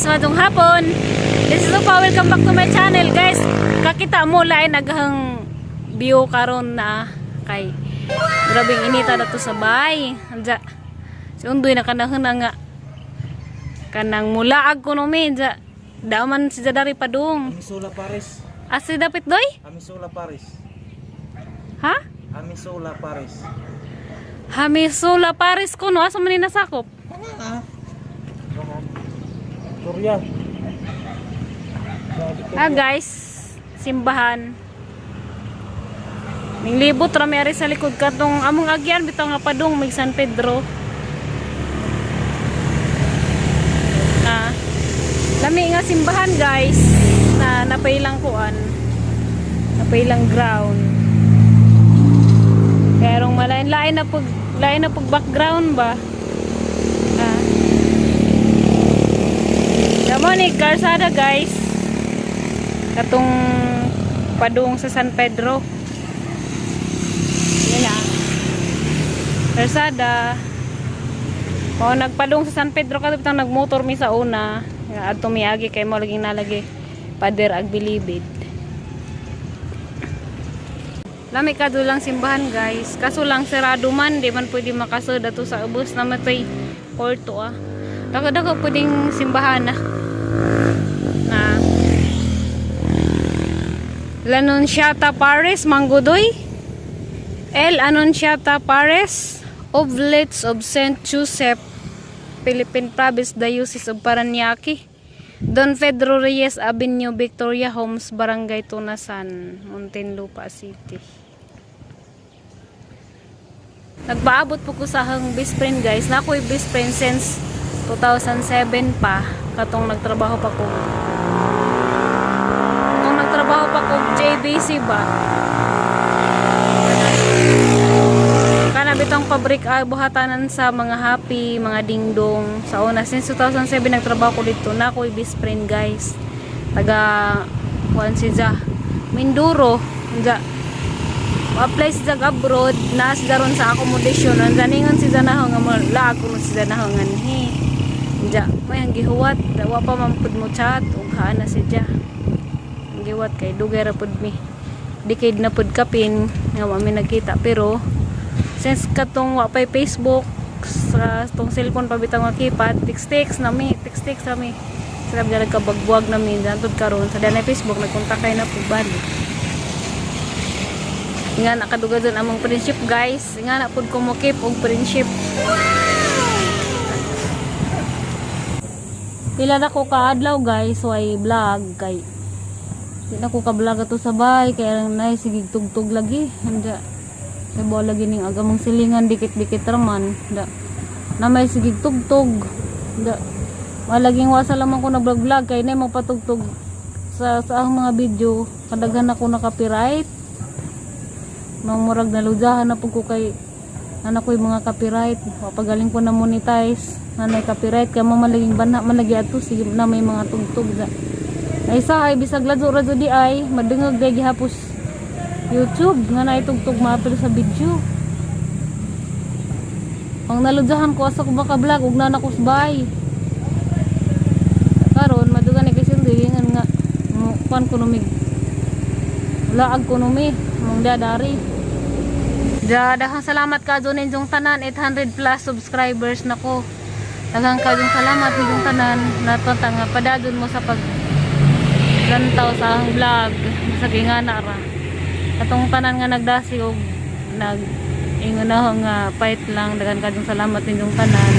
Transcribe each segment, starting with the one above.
guys, madung hapon. This is Upa, welcome back to my channel guys. Kakita mo lain naghang view karon na kay grabing inita na to sa bahay. Anja si undoy na kanahon nga kanang mulaag kuno mi ja daman si dari padung. Amisula Paris. Asi dapit doy? Amisula Paris. Ha? Amisula Paris. Hamisula Paris kuno asa man ni nasakop? Korea. Guys, simbahan. Ning libot rami ari sa likod katong among agyan bitaw nga padung mig San Pedro. Lami nga simbahan guys na napailang kuan. Napailang ground. Kaya rong malain-lain na pag background ba. Damoni karsada guys. Katong padung sa San Pedro. Yan na. Karsada. O nagpadung sa San Pedro kadto bitang nagmotor mi sa una. Nga adto miagi kay mo laging nalagi pader ag bilibid. Lami ka lang simbahan guys. Kaso lang serado man, di man pwede makasud ato sa ubos na matay porto Daga-daga pwedeng simbahan na L'Annunziata Paris, Manggodoy. El Annunziata Paris, Oblates of St. Joseph, Philippine Province, Diocese of Paranaque. Don Pedro Reyes Avenue, Victoria Homes, Barangay Tunasan, Muntinlupa City. Nagpaabot po ko sa hang best friend guys. Na ako'y best friend since 2007 pa. Katong nagtrabaho pa ko. Katong nagtrabaho pa ko JBC ba. Kana bitong pabrik buhatanan sa mga happy, mga dingdong. Sa una since 2007 nagtrabaho ko dito. Na ako'y best friend guys. Taga kuan si Ja Mindoro. Ja apply si Jag abroad na si daron sa accommodation ang ganingan si Janahong nga lag kuno si Janahong anhi ja may ang gihuwat wa pa mampud mo chat ug haan na si Ja ang gihuwat kay dugay ra pud mi decade na pud kapin nga wa mi nagkita pero since katong wa pay Facebook sa tong cellphone pa bitang makipad text na mi sila gyud kabagbuwag na mi dantud karon sa danay Facebook nagkontak kay na pud balik. Nga nakadugay dun among friendship guys. Nga na pud ko mo keep og friendship. Pila na ko kaadlaw guys way vlog kay di na ko ka-vlog ato sa bahay kay nay sige tugtog lagi. Handa kay bo lagi ning agamong silingan dikit-dikit raman. Da na may sige tugtog. Da malaging wasa lamang ko na vlog kay nay magpatugtog sa ang mga video kadaghan ako na copyright. Murag naludahan na po ko kay anak ko yung mga copyright pagaling ko na monetize nanay copyright kaya mamalaging banha malagi ato sige na may mga tugtog na isa ay bisag ladyo di ay madungog day gihapos YouTube nga na itugtog maapil sa video ang naludahan ko asa ko baka vlog ug nanak ko sabay karon madugan ni kasi dingan nga kuan ko numig laag ko numi mong dadari. Dahang salamat ka doon ninyong tanan 800 plus subscribers na ko. Daghang ka yung salamat ninyong tanan natota nga padadon mo sa pag lantaw sa ang vlog sa gingana ra. Katong tanan nga nagdasi og nag ingon na nga fight lang daghang ka yung salamat ninyong tanan.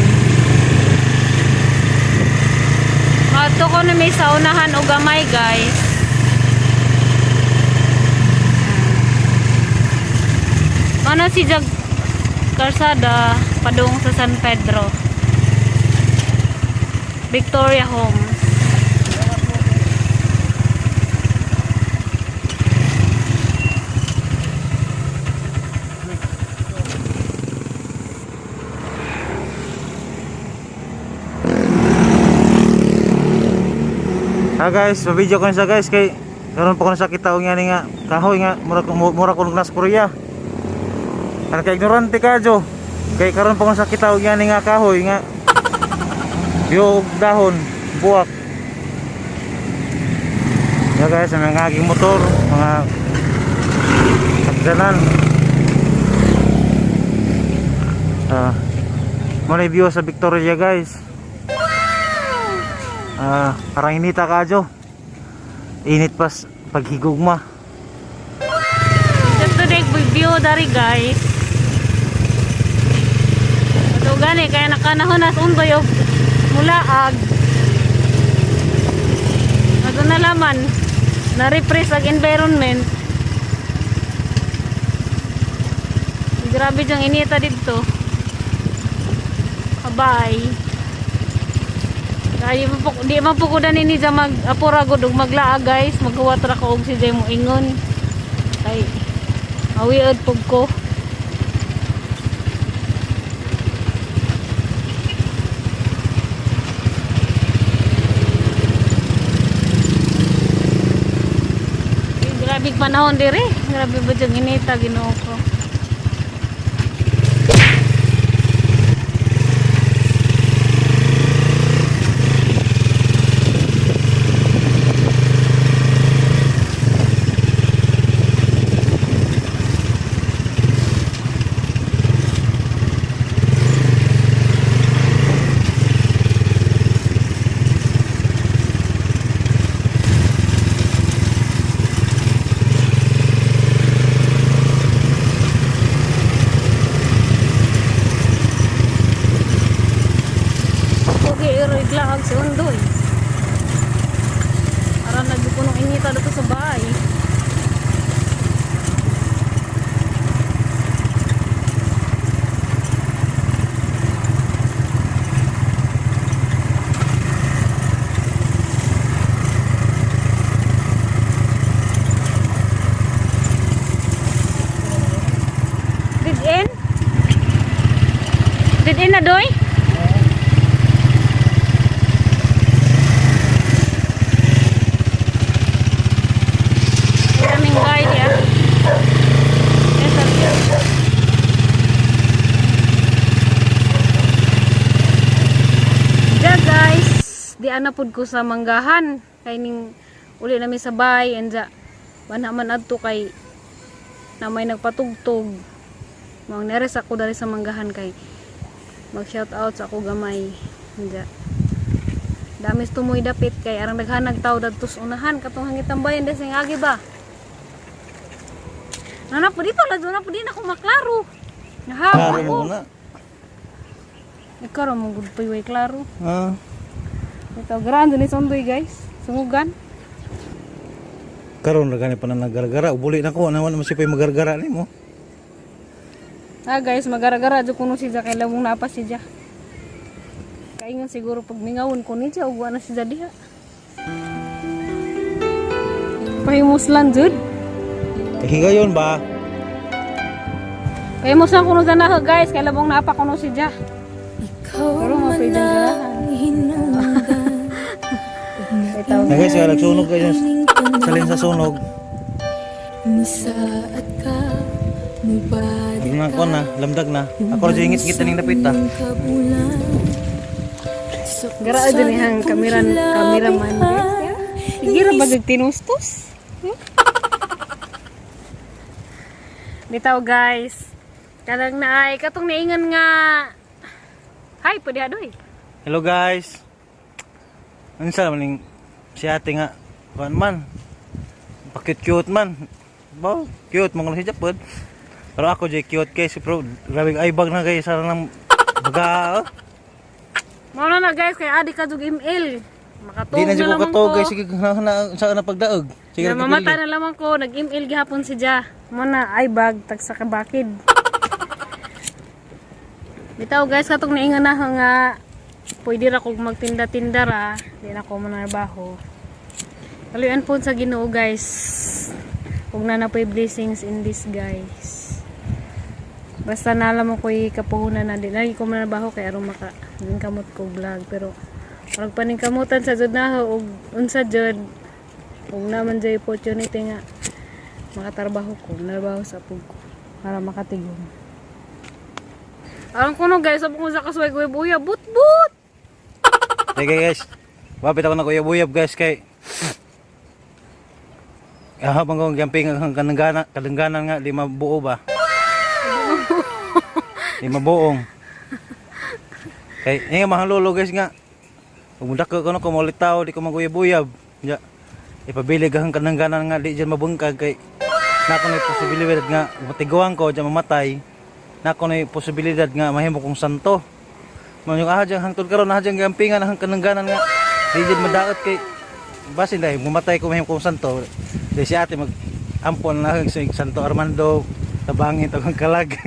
Ato ko ni may saunahan og gamay guys. Ano si Jag Karsada padung sa San Pedro Victoria Homes. Guys, video ko na sa guys kay karon pa ko nasakita og nga kahoy nga mura ko nasa Korea. Kan kay ignorante ka jo. Kay karon pa ko sakita og yani nga kahoy nga yung dahon buwak Yeah guys, may mga aging motor, mga sakdanan. Muna view sa Victoria guys. Parang inita ka jo. Init pas paghigugma. Just today view dari guys. Ito gani kaya nakanahon na undoy og mulaag. Ano na laman na-refresh ang environment. Grabe yung inita dito. Abay. Kaya di man po ko dani ni dyan mag-apura ko og maglaag guys. Maghuwatra ko og si Jay mo ingon. Kay awiad po ko. Grabe panahon dire. Grabe ba yung inita Ginoo ko. Iglaag si Undoy. Para nagpunong inita dito sa bahay. Did in na doy? Di anapod ko sa manggahan kay ning uli namin sa bay and wala man adto kay na may nagpatugtog mao neres ako dali sa manggahan kay mag shout out sa ako gamay and damis tumoy dapit kay arang naghanag tao dadtos unahan katong hangit tambayan desing agi ba nana po dito lado na po din ako maklaro nahabo ko ikaw mo gud pa way klaro ito, grande ni Sondoy guys. Sungugan. Karon na gani pa na nagargara. Ubuli na ko. Naman mo siya pa yung magargara ni mo. Guys, magaragara. Diyo kuno siya. Kailan mong napa siya. Kaingan siguro pag mingawon ko niya. Ugwa na siya diha. Pahimuslan jud. Higayon ba? Pahimuslan kuno sa naha guys. Kailan mong napa kuno siya. Pero mapay dyan na guys, nagsunog kayo salin sa sunog ko na, lamdag na ako rin ingit-ngit na ning napita gara dyan niyang kameraman sige ra bagag tinustos bitaw guys kalang na ay katong naingan nga hi pwede adoy hello guys ano sa naman si ate nga kuan man pa-cute man ba cute mo si Japon pero ako jay cute kay si pro grabe ay bag na guys sa nang baga mo na guys kay adi ka dug email makatug di na na ko lamang katog ko kay sige sa na pagdaog sige na mamata na lamang ko nag-email gihapon si Ja mo na ay bag tag sa kabakid bitaw guys katong naingan na nga pwede ra kog magtinda-tinda ra di na ko manarbaho kaluyan po sa Ginoo guys kung na napoy blessings in this guys basta nala mo ko'y kapuhunan na din lagi ko manarbaho kay aron maka kamot ko vlog pero parang paningkamutan sa jud na og unsa jud kung naman jay opportunity nga makatarbaho ko narbaho sa pug ko para makatigom aron kuno guys sabon ko sa kasuway ko buya but okay guys wapit ako na kuya buyab guys kay habang kong gamping ang kalangganan nga, di mabuo ba? Di mabuong. Kay, nga mga lolo guys nga, umudak ko no, kumulit tao, di ko maguyab-uyab. Ya, ipabilig ang kalangganan nga, di dyan mabungkag. Kay, nako na posibilidad nga, matiguan ko, dyan mamatay. Nako na posibilidad nga, mahimo kong santo. Yung ahadjang hangtod karon ahadjang gampingan ang kalangganan nga, di dyan madaot kay, basin dahil mamatay ko mahimo kong santo. Di si ate mag ampon na si Santo Armando tabangin tawag kalag.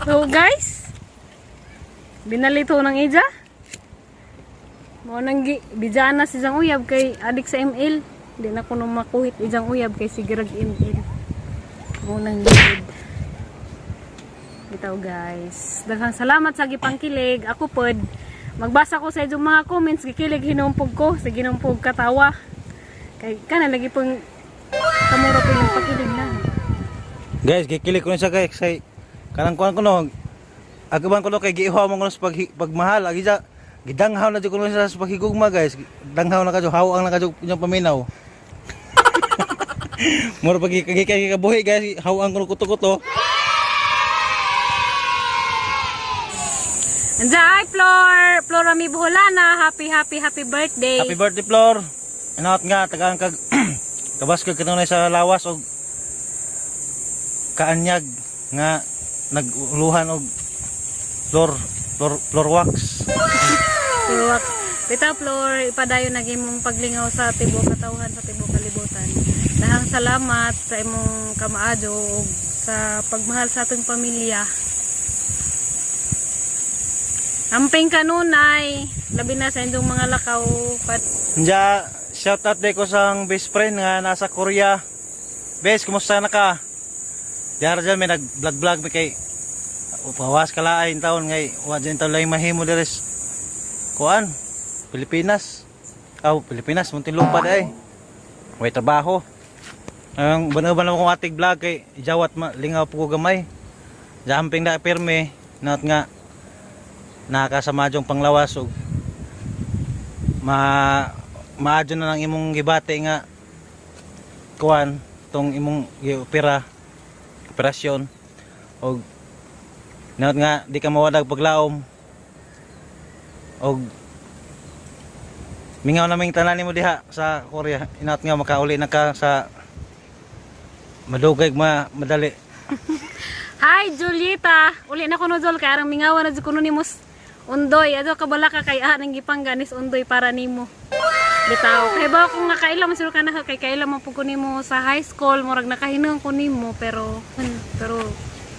So guys, binalito ng ija. Mo nang bijana si Jang Uyab kay adik sa ML. Di na ko nung makuhit ijang uyab kay sigurag ML. Mo nang gid. Bitaw guys. Daghang salamat sa gipangkilig. Ako pod magbasa ko sa inyong mga comments, gikilig hinumpog ko, sa ginumpog katawa. Kay kana lagi pong kamura po yung pakilig na. Guys, gikilig ko na siya kay say kanang kuan ko no. Agaban ko no kay giihaw mo ko sa pagmahal, agi sa gidanghaw na jud ko sa paghigugma guys. Danghaw na kadyo, hawang na kadyo yung paminaw. Mura pag kay kabuhi guys, hawang ko kuto-kuto. Anjay, Flor Rami Buholana, happy birthday. Happy birthday Flor. Inaot nga tagaan kag kabaskag kanunay sa lawas og kaanyag nga naguluhan og floor wax. Flor wax. Bitaw Flor, ipadayon na imong paglingaw sa tibuok katawhan sa tibuok kalibutan. Dahang salamat sa imong kamaadyo ug sa pagmahal sa atong pamilya. Amping kanunay, labi na sa inyong mga lakaw. Nja, shout out day ko sa best friend nga nasa Korea. Bes, kumusta na ka? Diara dyan may nag-vlog may kay pawas kalain taon ngay wa dyan taon lang mahimo deres kuan Pilipinas. Pilipinas Muntinlupa day. Way trabaho. Ang banaban mo kong ating vlog kay jawat lingaw po ko gamay. Jamping na pirme not nga nakakasama yung panglawas o maadyo na ng imong gibate nga kuan tong imong operasyon o naot nga di ka mawadag paglaom o mingaw naming tanan nimo diha sa Korea inaot nga makauli na ka sa madugay madali. Hi Julieta, uli na kuno Jol kay arang mingawa na kuno nimos undoy, ato kabala ka kay nang gipangganis undoy para nimo. Bitaw, kay ba kung nakailam sila ka na kay kailam mo pug nimo sa high school, murag nakahinung ko nimo pero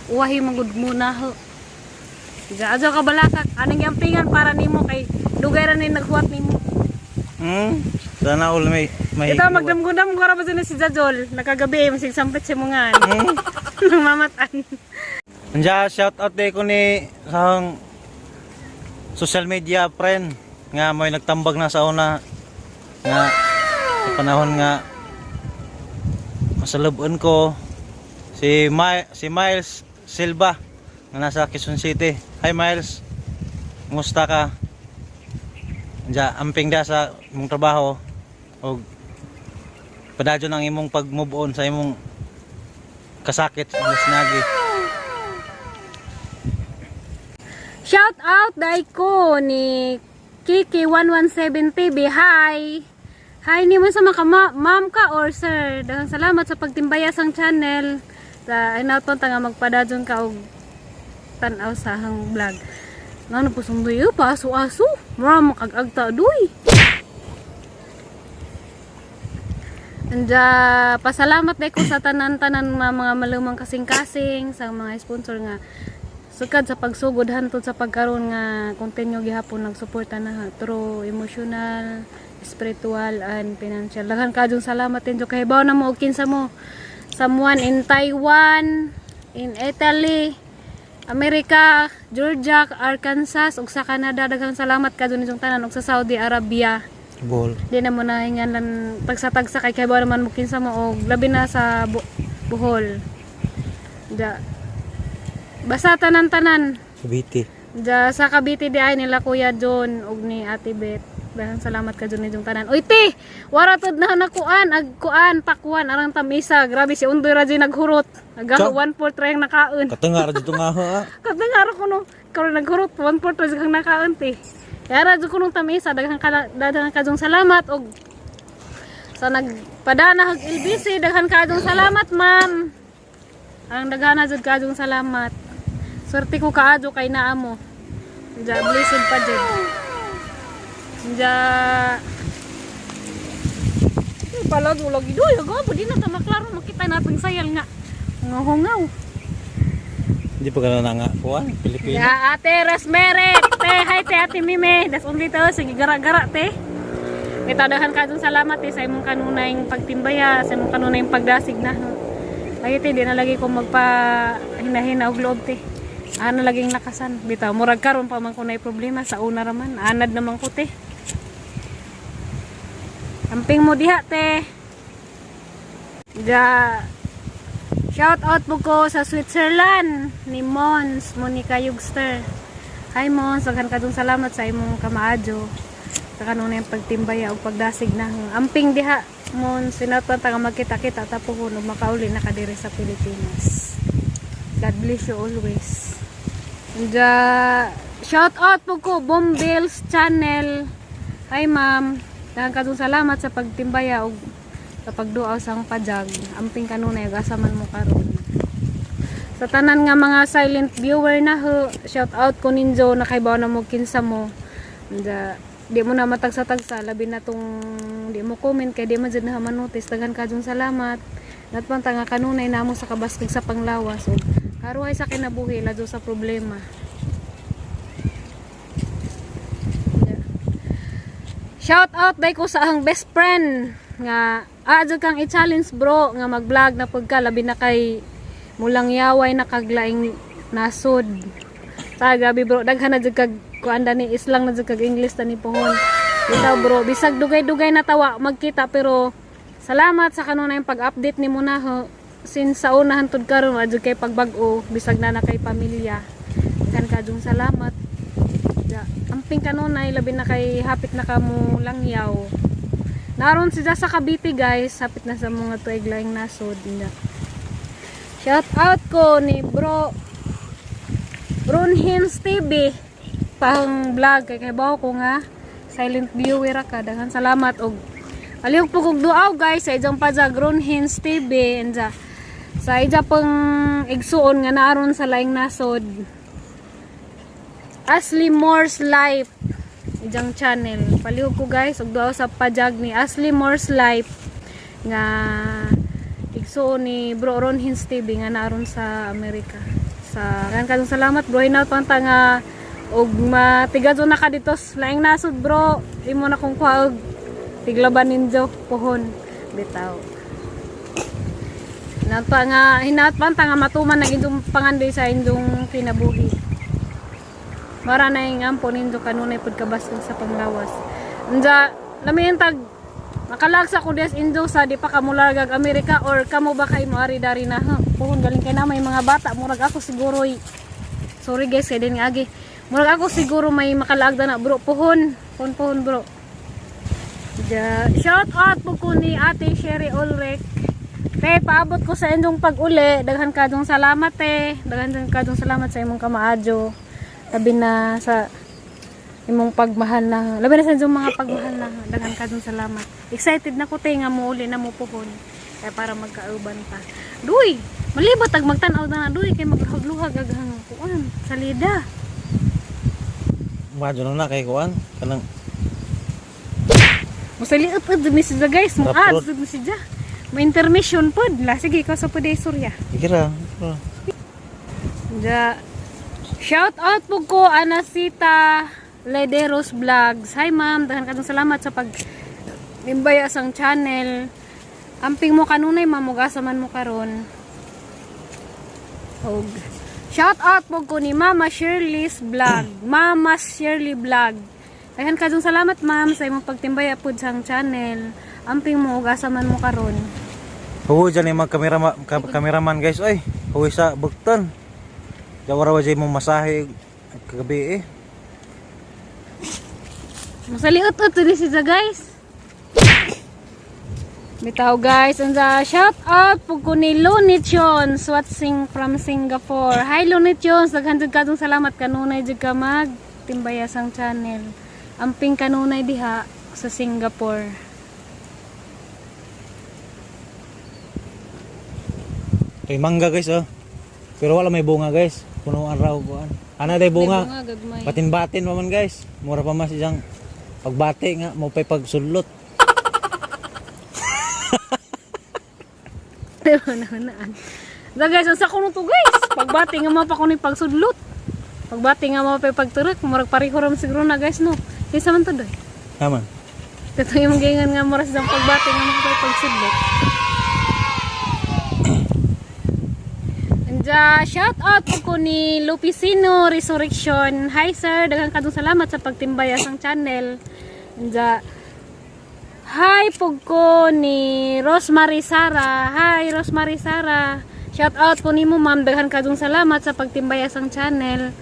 uwahi magud muna ho. Diga ato kabala ka anang yampingan para nimo kay dugay ra ni naghuwat nimo. Sana all may ito magdamgudam ko ra ba si Jajol, nakagabi masig sampit si mungan. Nang mamatan. Anja shout out day ko ni sa social media friend nga may nagtambag na sa una nga sa panahon nga masalubon ko si Miles Silva nga nasa Quezon City. Hi Miles, kumusta ka? Anja amping da sa imong trabaho og padadyo ng imong pag-move on sa imong kasakit sa sinagi. Shout out dai ko ni Kiki 117 TV. Hi. Hi ni mo sa mga ma'am ka or sir. Daghang salamat sa pagtimbaya sang channel. Sa inaton ta nga magpadadyon ka og tan-aw sa hang vlog. Ngano po sundoy pa aso-aso. Mura makag-agta duy. Anja pasalamat dai ko sa tanan-tanan mga malumang kasing-kasing sa mga sponsor nga sukad sa pagsugod hantod sa pagkaroon nga continue gihapon nagsuporta na through emotional, spiritual and financial. Daghang kadong salamat din kay bawo na mo og kinsa mo. Someone in Taiwan, in Italy, America, Georgia, Arkansas ug sa Canada. Daghang salamat kadong nitong tanan ug sa Saudi Arabia. Bol. Di na mo na hingan tagsa-tagsa kay bawo naman mo kinsa mo og labi na sa Bohol. Basta tanan-tanan. Cavite. Sa Cavite di ay nila Kuya John ug ni Ate Beth. Daghang salamat ka dun inyong tanan. Uy te, waratod na nakuan, agkuan, pakuan, arang tamisa. Grabe si Undoy Raji naghurot. Agaho 1/4 ra yung nakaon. Katengar dito nga ha. Katengara ko no, karon naghurot 1/4 ra yung nakaon te. Kaya radyo ko nung tamisa, daghang ka dun salamat og sa nagpadana hag LBC, daghan ka dun salamat ma'am. Ang daghana jud ka dun salamat. Swerte ko kaadyo kay naa mo. Diya, blessed pa dyan. Diya... Palag-ulag ito. Yung di na tamaklaro. Makita natin sayal nga. Ngaw-ngaw. Hindi pa ka na nga kuan, Pilipino. Ya, ate Rosemary. Te, hi te, ate Mime. Das only to. Sige, gara-gara te. Itadahan ka dun salamat te sa imong kanunay pagtimbaya, sa imong kanunay pagdasig na. Lagi te, di na lagi ko magpa-hinahina og loob te. Ano laging lakasan bitaw murag karon pa man ko nay problema sa una raman anad naman ko te. Amping mo diha te. Ja shout out po ko sa Switzerland ni Mons Monica Yugster. Hi Mons, daghan kadung salamat sa imong kamaadyo sa kanunay pagtimbaya og pagdasig na amping diha Mons sinatan nga magkita-kita tapuhon ug makauli na kadiri sa Pilipinas. God bless you always. Shout out po ko Bombills Channel. Hi ma'am. Daghang kadung salamat sa pagtimbaya og sa pagduaw sang pajag. Amping kanunay gasaman mo karon. Sa tanan nga mga silent viewer na ho, shout out ko ninyo na kay bawo na mo kinsa mo. Di mo na matagsa-tagsa labi na tong di mo comment kay di man jud na manotis. Daghan kadung salamat. Natpang nga kanunay namo sa kabaskig sa panglawas. So, karuhay sa kinabuhi lado sa problema. Shout out day ko sa ang best friend nga adyo kang i-challenge bro nga mag-vlog na pagka labi na kay mulang yaway na kaglaing nasod. Sa gabi bro daghan na jud kag kuanda ni islang na jud kag English tani pohon. Bitaw bro bisag dugay-dugay na tawa magkita pero salamat sa kanunay pag-update nimo na ho. Since sa unahan tud karon adyo kay pagbag-o bisag na kay pamilya. Kan kadung salamat. Ja, amping kanunay labi na kay hapit na kamo langyaw. Naron siya sa Cavite guys, hapit na sa mga tuig laing nasod. Ja. Shout out ko ni bro Brunhins TV pang vlog kay bawo ko nga silent viewer ka daghan salamat og aliw po kog duaw guys sa ijang pajag Brunhins TV and sa ija pang igsuon nga naron sa laing nasod Ashley Moore's Life ijang channel palihog ko guys og duaw sa pajag ni Ashley Moore's Life nga igsuon ni Bro Ronhins TV nga naron sa Amerika sa kan kadong salamat bro hinaut pang nga og matigado na ka dito laing nasod bro imo na kong kuha og tiglaban ninyo pohon bitaw napa nga hinaut pang nga matuman na inyong pangandoy sa inyong kinabuhi. Mara na yung ampo nindo kanunay pagkabaskog sa panglawas. Nja, lamihan tag makalagsa ko des indo sa di pa kamulargag Amerika or kamo ba kay moari dari na ha. Puhon galing kay na may mga bata murag ako siguro sorry guys kay din agi. Murag ako siguro may makalaagda na bro puhon bro. Ja, shout out po ko ni Ate Sherry Ulrich. Te, paabot ko sa inyong pag-uli. Daghan kadong salamat te. Daghan kadong salamat sa imong kamaadyo. Labi na sa imong pagmahal na labi na sa inyong mga pagmahal na daghan kadong salamat. Excited na ko te nga muuli na mo pohon kaya para magkauban pa duy malibot ag magtan-aw na duy kay maghagluhag aghang kuan salida Madyo na kay kuan kanang masaliot ud message guys mo ads ud message may intermission pod la sige ikaw sa puday surya ikira ja shout out po ko Anasita Lederos Vlogs. Hi ma'am, daghan kadong salamat sa pag limbaya sang channel. Amping mo kanunay mamugasa man mo karon. Og shout out po ko ni Mama Shirley's Vlog. Mama Shirley Vlog. Daghan kadong salamat ma'am sa imong pagtimbaya pud sang channel. Amping mo ugasa man mo karon. huwag dyan yung mga kameraman guys oy huwag sa bukton jawara wajay mong masahe kagabi Masaliot-ot to this is guys. Bitaw guys, and shout out po ko ni Looney Tunes watching from Singapore. Hi Looney Tunes, daghang kadtong salamat kanunay jud ka mag Timbayasang channel. Amping kanunay diha sa Singapore. Ito yung mangga guys oh. Pero wala may bunga guys. Punuan raw kuan. Ana day bunga. Gagmay. Batin-batin pa man guys. Mura pa mas siyang pagbati nga mo pay pagsulot. Da guys, unsa kuno to guys? Pagbati nga mapa kuno pagsudlot. Pagbati nga mapa pagturek, murag pareho ram siguro na guys no. Kinsa man to doy? Naman. Kato yung gingan nga mura sa pagbati nga mapa pagsudlot. Anja, shout out po ni Lupicino Resurrection. Hi sir, daghang kadtong salamat sa pagtimbayas ang channel. Anja, hi po ko ni Rosemary Sara. Hi Rosemary Sara. Shout out po nimo ma'am, daghang kadtong salamat sa pagtimbayas ang channel.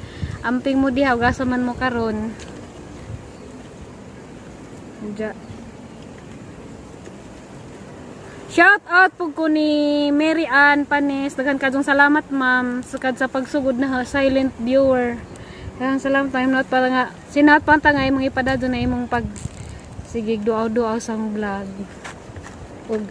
Amping mo diha gasaman mo karon. Anja. Shout out po ko ni Mary Ann Panes. Daghang kadtong salamat ma'am sukad sa pagsugod na silent viewer. Daghang salamat time not para nga sinat pa nga imong ipadado na imong pag sige duaw-duaw sa vlog. Ug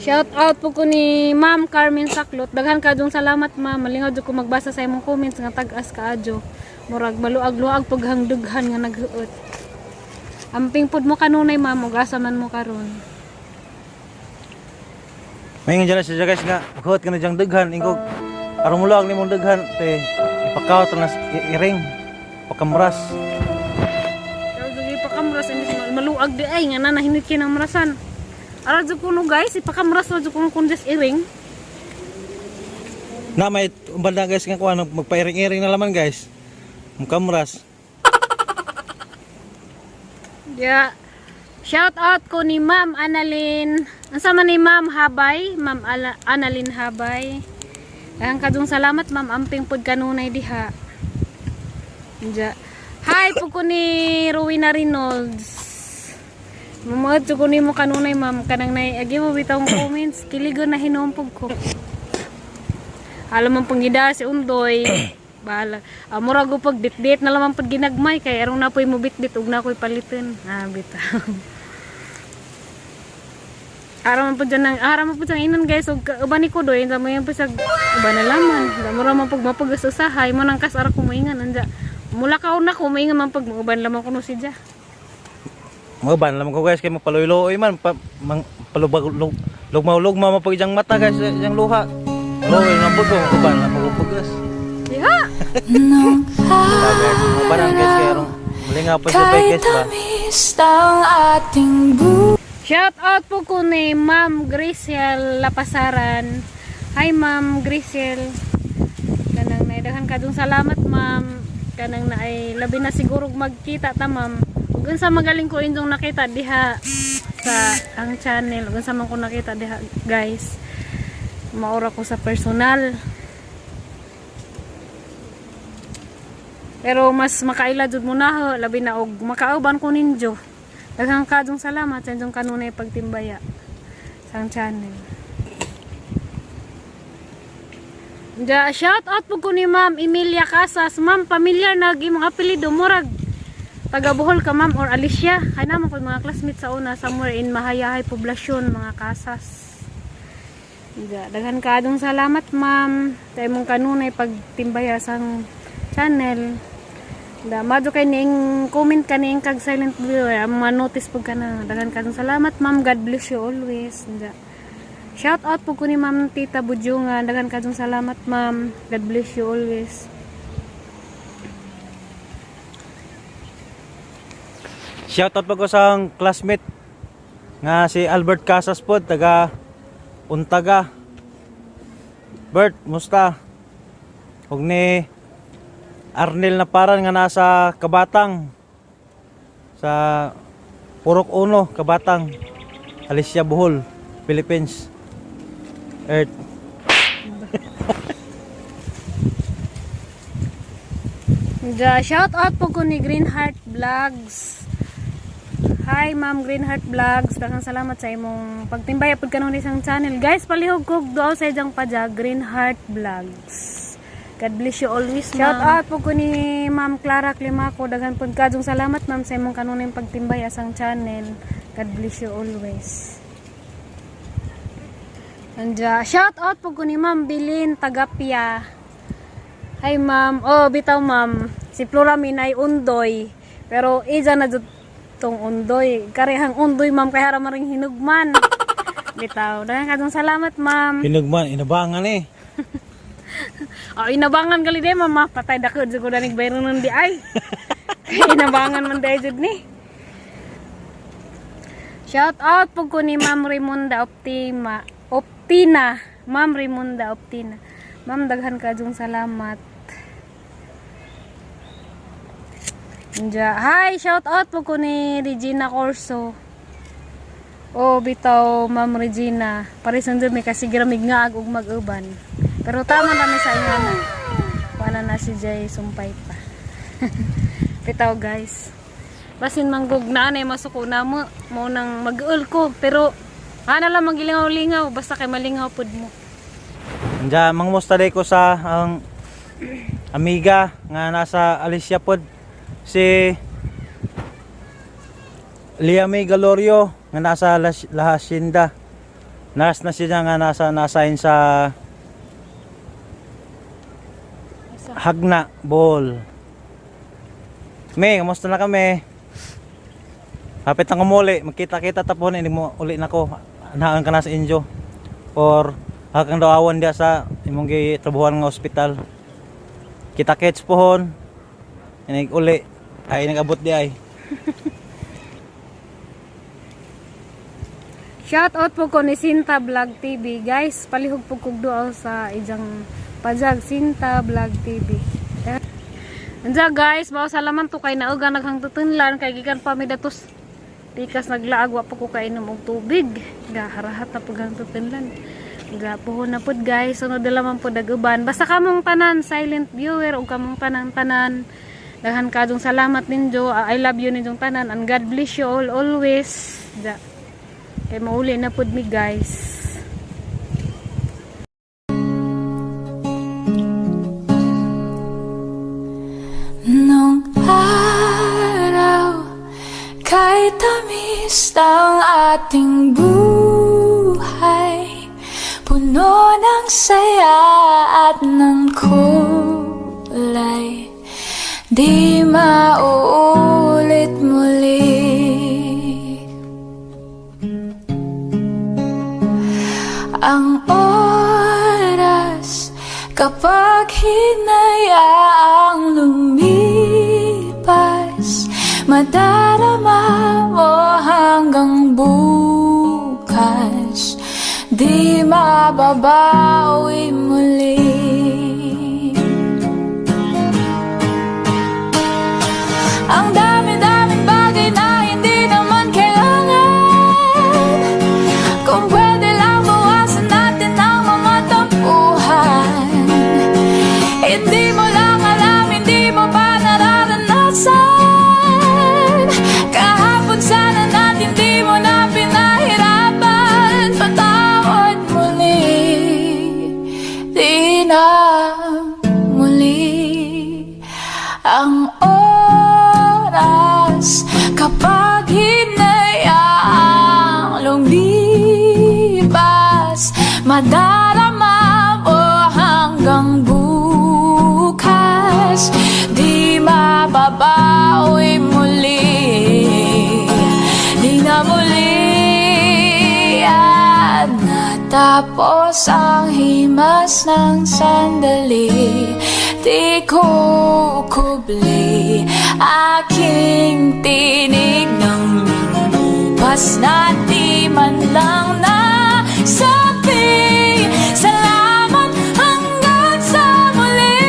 shout out po ko ni Ma'am Carmen Saklot. Daghang kadtong salamat ma'am. Malingod ko magbasa sa imong comments nga tag-as kaadyo. Murag maluag-luag pag hangdughan nga naghuot. Amping pud mo kanunay ma'am ug asa man mo karon. May nga dyan siya guys nga, maghuot ka na dyang daghan, ingkog, aron mo lang ni mong daghan, te, ipakaw ito na iring, pakamras. Pero dugay pakamras, maluag di ay, nga na nahinit kinamrasan. Aral dyan kuno guys, ipakamras na dyan kuno kundes iring. Na may banda guys nga kuha, magpairing-iring na laman guys, makamras. Yeah. Shout out ko ni Ma'am Annalyn. Ansa man ni Ma'am Habay, Ma'am Annalyn Habay. Ang kadung salamat Ma'am, amping pud kanunay diha. Diya. Hi po ko ni Rowena Reynolds. Mamad ko ni mo kanunay Ma'am, kanang nay agi mo bitawng comments, kiligon na hinumpog ko. Alam mo panggida si Undoy. Bala. Mura go pag bit-bit na lamang pag ginagmay kay arong napoy mo bit-bit ug nakoy paliton. Bitaw. Araw man po dyan inan guys ug uban ni ko doy mo yung pisag uban na laman mura man pag mapag-usahay mo nang kasara ko moingan anja mula ka una ko moingan man pag uban lamang kuno si Dia Uban lamang ko guys kay magpaluy-luoy man lugmaw-lugmaw mapag ijang mata guys ijang luha luoy na pud ko uban lamang ko guys diha uban guys kay arong muli nga pa sa guys ba. Shout out po ko ni Ma'am Griciel Lapasaran. Hi Ma'am Griciel. Kanang naidaghan kadung salamat Ma'am. Kanang na ay labi na siguro magkita ta Ma'am. Ug unsa magaling ko indong nakita diha sa ang channel. Ug unsa man ko nakita diha guys. Maura ko sa personal. Pero mas makaila jud mo na labi na og makauban ko ninyo. Daghang kadung salamat sa inyong kanunay pagtimbaya sa channel. Shout out po ko ni Ma'am Emilia Casas. Ma'am, pamilyar na imong apelyido murag taga Bohol ka Ma'am or Alicia. Kay naman ko mga classmates sa una somewhere in Mahayahay Poblasyon, mga Casas. Daghang kadung salamat Ma'am sa imong kanunay pagtimbaya sa channel. Madyo kay ning comment kaning kag silent viewer ma-notice pug kana daghan kadong salamat Ma'am, God bless you always. Shout out po ko ni Ma'am Tita Budjunga, daghan kadong salamat Ma'am, God bless you always. Shout out po ko sa classmate nga si Albert Casas po taga Untaga. Bert, musta? Ug ni Arnel na paran nga nasa Kabatang sa Purok Uno, Kabatang, Alicia Bohol, Philippines. Earth. Shout out po ko ni Green Heart Vlogs. Hi Ma'am Greenheart Vlogs. Daghang salamat sa imong pagtimbay apod kanon isang channel. Guys, palihog kog duaw sa ijang pajag Greenheart Vlogs. God bless you always, ma'am. Shout out po ko ni Ma'am Clara Climaco. Daghan pud kadtong salamat ma'am sa imong kanunay pagtimbay asang channel. God bless you always. Anja, shout out po ko ni Ma'am Bilin Tagapia. Hi ma'am. Oh, bitaw ma'am. Si Flora Minay Undoy. Pero ija na jud tong undoy. Karehang undoy ma'am kay hara maring hinugman. Bitaw. Daghan kadtong salamat ma'am. Hinugman, inabangan eh. Oh, inabangan gali di mama, patay dakod jud ko danig bayron nun di ay. Inabangan man dai jud ni. Shout out po ko ni Ma'am Raymunda Optina. Ma'am Raymunda Optina. Ma'am daghan kadtong salamat. Hi, shout out po ko ni Regina Corso. Oh, bitaw Ma'am Regina. Parisan jud may kasigiramig nga ug mag-uban. Pero tama na sa inyo na. Wala na si Jay sumpay pa. Bitaw guys. Basin manggog na anay masuko na mo nang mag-uul ko. Pero ana lang magilingaw-lingaw basta kay malingaw pud mo. Anja mangmusta day ko sa ang amiga nga nasa Alicia pod. Si Liamay Galorio nga nasa La Hacienda. Nas na siya nga nasain sa Hagna Bohol. May, kamusta na kami? Hapit ang umuli, magkita-kita tapon hindi mo uli nako. Anahan ka na sa inyo. Or hakang daw awan dia sa imong gitrabahuan nga ospital. Kita-kits pohon. Inig uli. Ay nagabot di ay. Shout out po ko ni Sinta Vlog TV. Guys, palihog po kog duaw sa ijang pajag Sinta Vlog TV. Anja guys, bawa salaman to kay nauga naghang tutunlan kay gikan pa mi datos tikas naglaag wa po ko kainom og tubig. Gaharahat na pugang tutunlan. Gapuhon na pud guys, sunod na lamang po daguban. Basta kamong tanan silent viewer o kamong tanan daghan kadong salamat ninyo. I love you ninyong tanan and God bless you all always. Ja. Kay mauli na pud mi guys. Nung araw kay tamis ng ating buhay, puno ng saya at ng kulay, di mauulit muli. Ang oras kapag hinayaang lumipas, madarama mo hanggang bukas, di mababawi muli. Ang dami-daming bagay na hindi naman kailangan, kung pwede lang bawasan natin ang mga tampuhan. Hindi mo lang alam, hindi mo pa nararanasan. Kahapon sana natin di mo na pinahirapan. Patawad muli, di na muli. Ang oras kapag hinayaang lumipas, madarama mo hanggang bukas, di mababawi muli, di na muli. At natapos ang himas ng sandali, di ko kubli aking tinig ng lupas na di man lang nasabi. Salamat hanggang sa muli.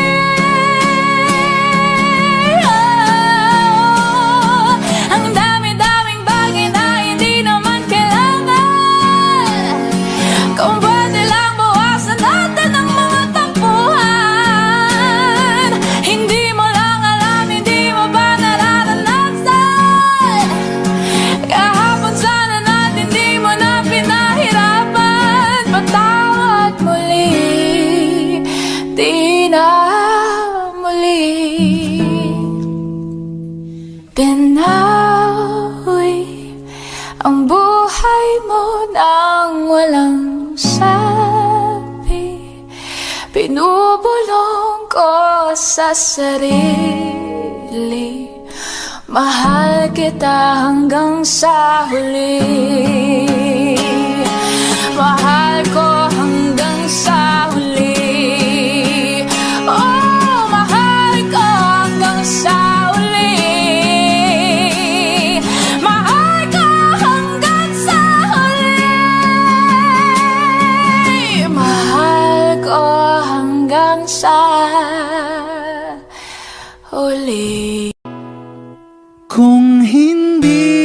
Ang dami-daming bagay na hindi naman kailangan, kung pwede lang bawasan natin ang mga tampuhan. Hindi mo lang alam, hindi mo ba nararanasan. Binawi ang buhay mo nang walang sabi. Pinubulong ko sa sarili, mahal kita hanggang sa huli. Mahal ko hanggang sa huli. Oh, mahal ko hanggang sa huli. Mahal ko hanggang sa huli. Mahal ko hanggang sa huli. Kung hindi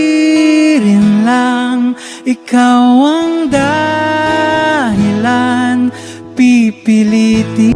rin lang ikaw ang dahilan, pipilitin